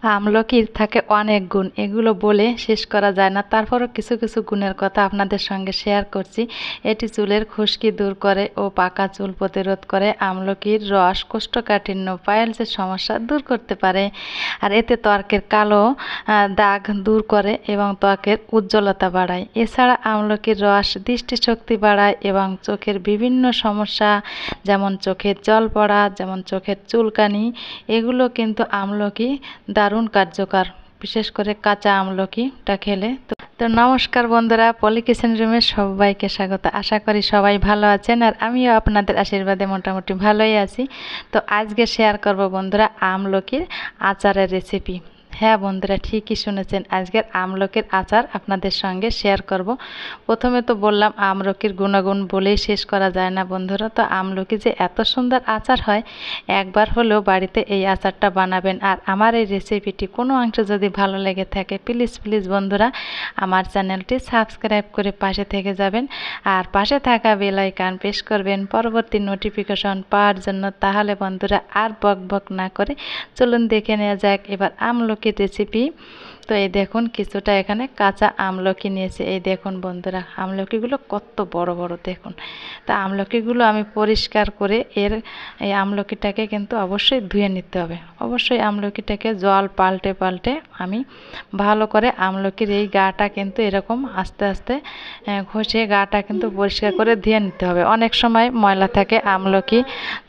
আমলকির থাকে অনেক গুণ, এগুলো বলে শেষ করা যায় না। তারপরও কিছু কিছু গুণের কথা আপনাদের সঙ্গে শেয়ার করছি। এটি চুলের খুশকি দূর করে ও পাকা চুল প্রতিরোধ করে। আমলকির রস কোষ্ঠকাঠিন্য, পাইলসের সমস্যা দূর করতে পারে। আর এতে ত্বকের কালো দাগ দূর করে এবং ত্বকের উজ্জ্বলতা বাড়ায়। এছাড়া আমলকির রস দৃষ্টিশক্তি বাড়ায় এবং চোখের বিভিন্ন সমস্যা যেমন চোখের জল পড়া, যেমন চোখের চুলকানি, এগুলো কিন্তু আমলকি দারুণ কার্যকর, বিশেষ করে কাঁচা আমলকিটা খেলে। তো নমস্কার বন্ধুরা, পলি কিচেন রুমে সবাইকে স্বাগত। আশা করি সবাই ভালো আছেন আর আমিও আপনাদের আশীর্বাদে মোটামুটি ভালোই আছি। তো আজকে শেয়ার করব বন্ধুরা আমলকির আচারের রেসিপি। হ্যাঁ বন্ধুরা, ঠিকই শুনেছেন, আজকের আমলকির আচার আপনাদের সঙ্গে শেয়ার করব। প্রথমে তো বললাম আমলকির গুণাগুণ বলেই শেষ করা যায় না বন্ধুরা। তো আমলকি যে এত সুন্দর আচার হয়, একবার হলেও বাড়িতে এই আচারটা বানাবেন। আর আমার এই রেসিপিটি কোনো অংশে যদি ভালো লেগে থাকে, প্লিজ প্লিজ বন্ধুরা আমার চ্যানেলটি সাবস্ক্রাইব করে পাশে থেকে যাবেন আর পাশে থাকা বেল আইকন প্রেস করবেন পরবর্তী নোটিফিকেশন পাওয়ার জন্য। তাহলে বন্ধুরা আর বক বক না করে চলুন দেখে নেওয়া যাক এবার আমলকির রেসিপি। তো এই দেখুন কিছুটা এখানে কাঁচা আমলকি নিয়েছি। এই দেখুন বন্ধুরা আমলকিগুলো কত বড় বড় দেখুন। তা আমলকিগুলো আমি পরিষ্কার করে এই আমলকিটাকে কিন্তু অবশ্যই ধুয়ে নিতে হবে। অবশ্যই আমলকিটাকে জল পাল্টে পাল্টে আমি ভালো করে আমলকির এই গাটা কিন্তু এরকম আস্তে আস্তে ঘষে গাটা কিন্তু পরিষ্কার করে ধুয়ে নিতে হবে। অনেক সময় ময়লা থাকে, আমলকি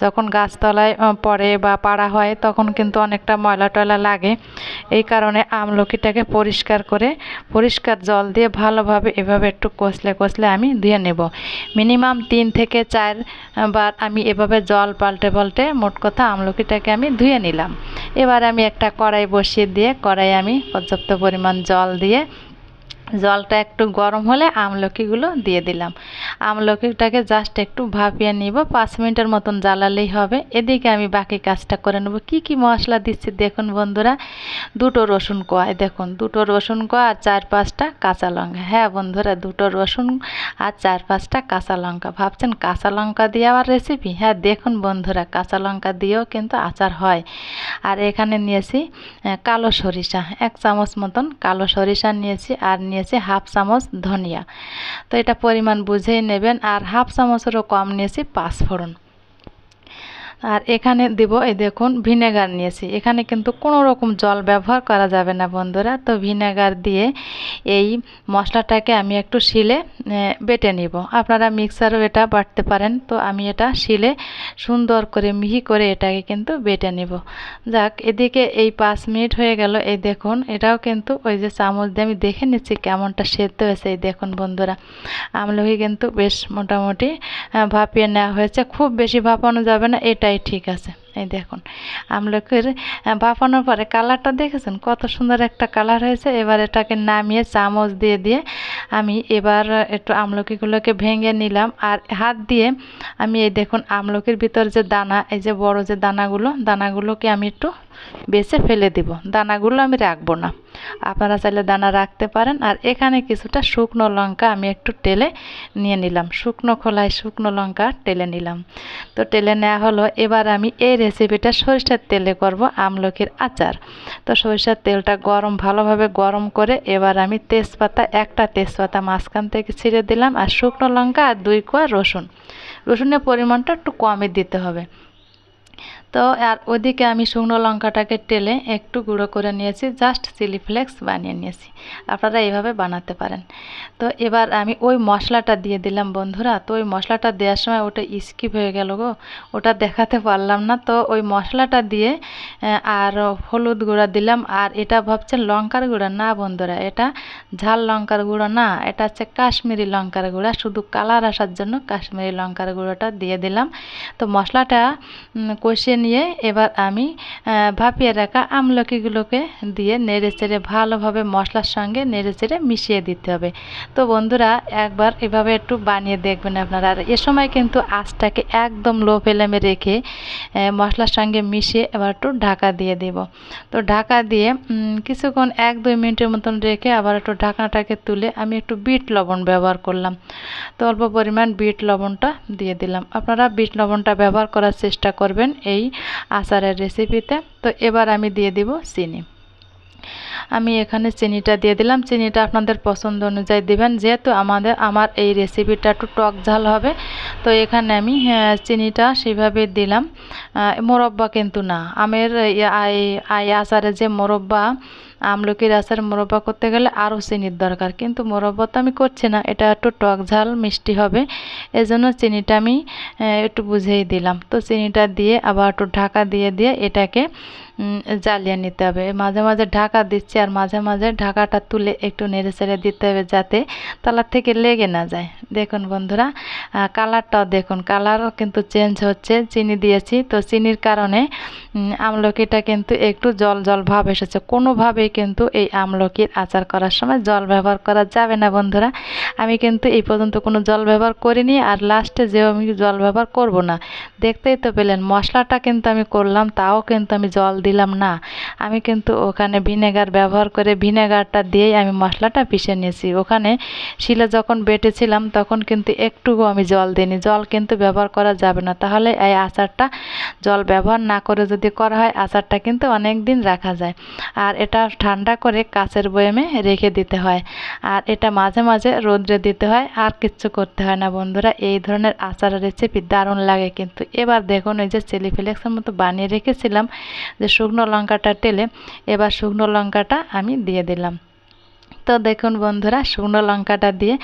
যখন গাছতলায় পড়ে বা পাড়া হয় তখন কিন্তু অনেকটা ময়লা টয়লা লাগে। এই কারণে আমলকিটাকে পরিষ্কার করে পরিষ্কার জল দিয়ে ভালোভাবে এভাবে একটু কষলে কষলে আমি ধুয়ে নেব। মিনিমাম 3 থেকে 4 বার আমি এভাবে জল পাল্টে পাল্টে মোট কথা আমলকিটাকে আমি ধুয়ে নিলাম। এবার আমি একটা কড়াই বসিয়ে দিয়ে কড়াই আমি পর্যাপ্ত পরিমাণ জল দিয়ে জলটা একটু গরম হলে আমলকিগুলো দিয়ে দিলাম। আমলকিটাকে জাস্ট একটু ভাপিয়ে নিব, 5 মিনিটের মতন জ্বালালেই হবে। এদিকে আমি বাকি কাজটা করে নেব। কি কি মশলা দিচ্ছি দেখুন বন্ধুরা। 2টো রসুন কোয়া, দেখুন 2টো রসুন কোয়া আর 4-5টা কাঁচা লঙ্কা। হ্যাঁ বন্ধুরা, 2টো রসুন আর 4-5টা কাঁচা লঙ্কা। ভাবছেন কাঁচা লঙ্কা দিয়ে আবার রেসিপি? হ্যাঁ দেখুন বন্ধুরা, কাঁচা লঙ্কা দিয়েও কিন্তু আচার হয়। আর এখানে নিয়েছি কালো সরিষা, 1 চামচ মতন কালো সরিষা নিয়েছি আর নিয়েছি 1/2 চামচ ধনিয়া। তো এটা পরিমাণ বুঝেই নেবেন। আর 1/2 চামচেরও কম নিয়েছি পাঁচফোড়ন। আর এখানে দেব এই দেখুন ভিনেগার নিয়েছি। এখানে কিন্তু কোনো রকম জল ব্যবহার করা যাবে না বন্ধুরা। তো ভিনেগার দিয়ে এই মশলাটাকে আমি একটু শিলে বেটে নিব। আপনারা মিক্সারও এটা বাটতে পারেন। তো আমি এটা শিলে সুন্দর করে মিহি করে এটাকে কিন্তু বেটে নিব। যাক, এদিকে এই 5 মিনিট হয়ে গেল। এই দেখুন এটাও কিন্তু ওই যে চামচ দিয়ে আমি দেখে নিচ্ছি কেমনটা সেদ্ধ হয়েছে। এই দেখুন বন্ধুরা আমলকি কিন্তু বেশ মোটামুটি ভাপিয়ে নেওয়া হয়েছে। খুব বেশি ভাপানো যাবে না, এটাই ঠিক আছে। এই দেখুন আমলকির ভাপানোর পরে কালারটা দেখেছেন কত সুন্দর একটা কালার হয়েছে। এবার এটাকে নামিয়ে চামচ দিয়ে দিয়ে আমি এবার একটু আমলকিগুলোকে ভেঙে নিলাম। আর হাত দিয়ে আমি এই দেখুন আমলকির ভিতর যে দানা, এই যে বড় যে দানাগুলোকে আমি একটু বেছে ফেলে দিব। দানাগুলো আমি রাখবো না, আপনারা চাইলে দানা রাখতে পারেন। আর এখানে কিছুটা শুকনো লঙ্কা আমি একটু টেলে নিয়ে নিলাম, শুকনো খোলায় শুকনো লঙ্কা টেলে নিলাম। তো টেলে নেওয়া হলো। এবার আমি এই রেসিপিটা সরিষার তেলে করব, আমলকির আচার। তো সরিষার তেলটা ভালোভাবে গরম করে এবার আমি একটা তেজপাতা মাঝখান থেকে ছিঁড়ে দিলাম আর শুকনো লঙ্কা আর 2 কোয়া রসুনের পরিমাণটা একটু কমই দিতে হবে। তো আর ওদিকে আমি শুকনো লঙ্কাটাকে টেলে একটু গুঁড়ো করে নিয়েছি, জাস্ট চিলি ফ্লেক্স বানিয়ে নিয়েছি। আপনারা এইভাবে বানাতে পারেন। তো এবার আমি ওই মশলাটা দিয়ে দিলাম বন্ধুরা। তো ওই মশলাটা দেওয়ার সময় ওটা স্কিপ হয়ে গেল গো, ওটা দেখাতে পারলাম না। তো ওই মশলাটা দিয়ে আর হলুদ গুঁড়া দিলাম। আর এটা ভাবছেন লঙ্কার গুঁড়া? না বন্ধুরা, এটা ঝাল লঙ্কার গুঁড়ো না, এটা হচ্ছে কাশ্মীরি লঙ্কার গুঁড়া। শুধু কালার আসার জন্য কাশ্মীরি লঙ্কার গুঁড়োটা দিয়ে দিলাম। তো মশলাটা কষিয়ে নিয়ে এবার আমি ভাপিয়ে রাখা আমলকিগুলোকে দিয়ে নেড়েচেড়ে ভালোভাবে মশলার সঙ্গে নেড়েচেড়ে মিশিয়ে দিতে হবে। তো বন্ধুরা একবার এভাবে একটু বানিয়ে দেখবেন আপনারা। আর এ সময় কিন্তু আঁচটাকে একদম লো ফ্লেমে রেখে মশলার সঙ্গে মিশিয়ে এবার একটু ঢাকা দিয়ে দেব। তো ঢাকা দিয়ে কিছুক্ষণ 1-2 মিনিটের মতন রেখে আবার একটু ঢাকনাটাকে তুলে আমি একটু বিট লবণ ব্যবহার করলাম। তো অল্প পরিমাণ বিট লবণটা দিয়ে দিলাম। আপনারা বিট লবণটা ব্যবহার করার চেষ্টা করবেন এই আচারের রেসিপিতে। তো এবার আমি দিয়ে দিব চিনি। আমি এখানে চিনিটা দিয়ে দিলাম। চিনিটা আপনাদের পছন্দ অনুযায়ী দিবেন, যেহেতু আমার এই রেসিপিটা একটু টক ঝাল হবে, তো এখানে আমি চিনিটা সেভাবে দিলাম। মোরব্বা কিন্তু না, আমের আচারে যে মোরব্বা, আমলকির আচার মোরব্বা করতে গেলে আরও চিনির দরকার, কিন্তু মোরব্বা তো আমি করছি না, এটা একটু টক ঝাল মিষ্টি হবে, এজন্য চিনিটা আমি একটু বুঝেই দিলাম। তো চিনিটা দিয়ে আবার একটু ঢাকা দিয়ে এটাকে জ্বালিয়ে নিতে হবে। মাঝে মাঝে ঢাকা দিচ্ছি, আর মাঝে মাঝে ঢাকাটা তুলে একটু নেড়ে চেড়ে দিতে হবে, যাতে তলার থেকে লেগে না যায়। দেখুন বন্ধুরা, কালারটাও দেখুন, কালারও কিন্তু চেঞ্জ হচ্ছে, চিনি দিয়েছি তো চিনির কারণে আমলকিটা কিন্তু একটু জল জল ভাব এসেছে। কোনোভাবেই কিন্তু এই আমলকির আচার করার সময় জল ব্যবহার করা যাবে না বন্ধুরা। আমি কিন্তু এই পর্যন্ত কোনো জল ব্যবহার করিনি, আর লাস্টে যেও আমি জল ব্যবহার করব না। দেখতেই তো পেলেন, মশলাটা কিন্তু আমি করলাম, তাও কিন্তু আমি জল দিলাম না। আমি কিন্তু ওখানে ভিনেগার ব্যবহার করে ভিনেগারটা দিয়েই আমি মশলাটা পিষে নিয়েছি। ওখানে শিলে যখন বেটেছিলাম তখন কিন্তু একটুও আমি জল দিইনি। জল কিন্তু ব্যবহার করা যাবে না, তাহলে এই আচারটা জল ব্যবহার না করে যদি করা হয়, আচারটা কিন্তু অনেক দিন রাখা যায়। আর এটা ঠান্ডা করে কাচের বয়ামে রেখে দিতে হয়, আর এটা মাঝে মাঝে রোদ্রে দিতে হয়, আর কিচ্ছু করতে হয় না বন্ধুরা। এই ধরনের আচারের রেসিপি দারুণ লাগে কিন্তু। এবার দেখুন, ওই যে চিলি ফ্লেক্সের মতো বানিয়ে রেখেছিলাম যে শুকনো লঙ্কাটা টেলে, এবার শুকনো লঙ্কাটা আমি দিয়ে দিলাম। তো দেখুন বন্ধুরা, শুকনো লঙ্কাটা দিয়ে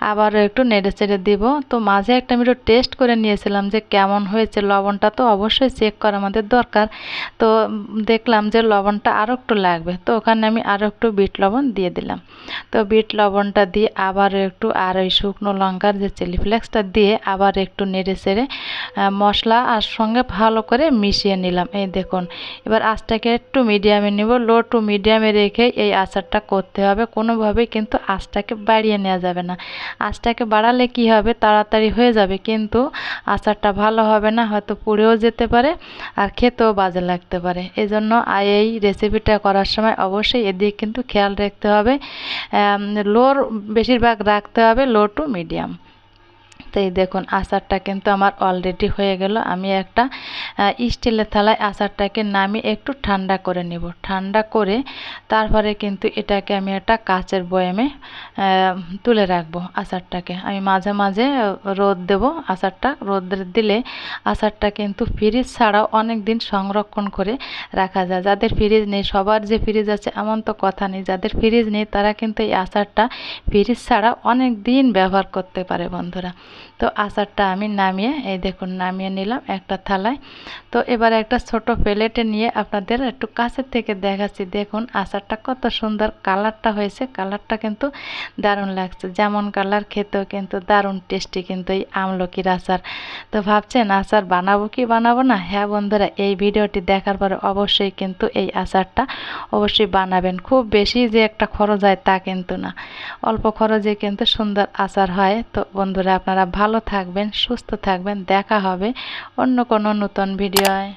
আবারও একটু নেড়ে চেড়ে দিব। তো মাঝে একটা আমি একটু টেস্ট করে নিয়েছিলাম যে কেমন হয়েছে, লবণটা তো অবশ্যই চেক করা আমাদের দরকার। তো দেখলাম যে লবণটা আরও একটু লাগবে, তো ওখানে আমি আরও একটু বিট লবণ দিয়ে দিলাম। তো বিট লবণটা দিয়ে আবারও একটু, আর ওই শুকনো লঙ্কার যে চিলি ফ্লেক্সটা দিয়ে আবার একটু নেড়ে চেড়ে মশলা আর সঙ্গে ভালো করে মিশিয়ে নিলাম। এই দেখুন, এবার আঁচটাকে একটু মিডিয়ামে নিব, লো টু মিডিয়ামে রেখে এই আচারটা করতে হবে। কোনোভাবেই কিন্তু আঁচটাকে বাড়িয়ে নেওয়া যাবে না। আঁচটাকে বাড়ালে কি হবে, তাড়াতাড়ি হয়ে যাবে, কিন্তু আচারটা ভালো হবে না, হয়তো পুড়েও যেতে পারে, আর খেতেও বাজে লাগতে পারে। এজন্য এই রেসিপিটা করার সময় অবশ্যই এদিকে কিন্তু খেয়াল রাখতে হবে, বেশিরভাগ রাখতে হবে লো টু মিডিয়াম। তো এই দেখুন, আচারটা কিন্তু আমার অলরেডি হয়ে গেল। আমি একটা স্টিলের থালায় আচারটাকে নামিয়ে একটু ঠান্ডা করে নেব। ঠান্ডা করে তারপরে কিন্তু এটাকে আমি একটা কাচের বয়ামে তুলে রাখবো। আচারটাকে আমি মাঝে মাঝে রোদ দেব। আচারটা রোদ দিলে আচারটা কিন্তু ফ্রিজ ছাড়াও অনেক দিন সংরক্ষণ করে রাখা যায়। যাদের ফ্রিজ নেই, সবার যে ফ্রিজ আছে এমন তো কথা নেই, যাদের ফ্রিজ নেই তারা কিন্তু এই আচারটা ফ্রিজ ছাড়া অনেক দিন ব্যবহার করতে পারে বন্ধুরা। তো আচারটা আমি নামিয়ে, এই দেখুন নামিয়ে নিলাম একটা থালায়। তো এবার একটা ছোট প্লেটে নিয়ে আপনাদের একটু কাছের থেকে দেখাচ্ছি। দেখুন আচারটা কত সুন্দর কালারটা হয়েছে, কালারটা কিন্তু দারুণ লাগছে। যেমন কালার, খেতেও কিন্তু দারুণ টেস্টি কিন্তু এই আমলকির আচার। তো ভাবছেন আচার বানাবো কি বানাবো না? হ্যাঁ বন্ধুরা, এই ভিডিওটি দেখার পরে অবশ্যই কিন্তু এই আচারটা অবশ্যই বানাবেন। খুব বেশি যে একটা খরচ হয় তা কিন্তু না, অল্প খরচে কিন্তু সুন্দর আচার হয়। তো বন্ধুরা, আপনারা ভালো থাকবেন, সুস্থ থাকবেন, দেখা হবে অন্য কোনো নতুন ভিডিওয়।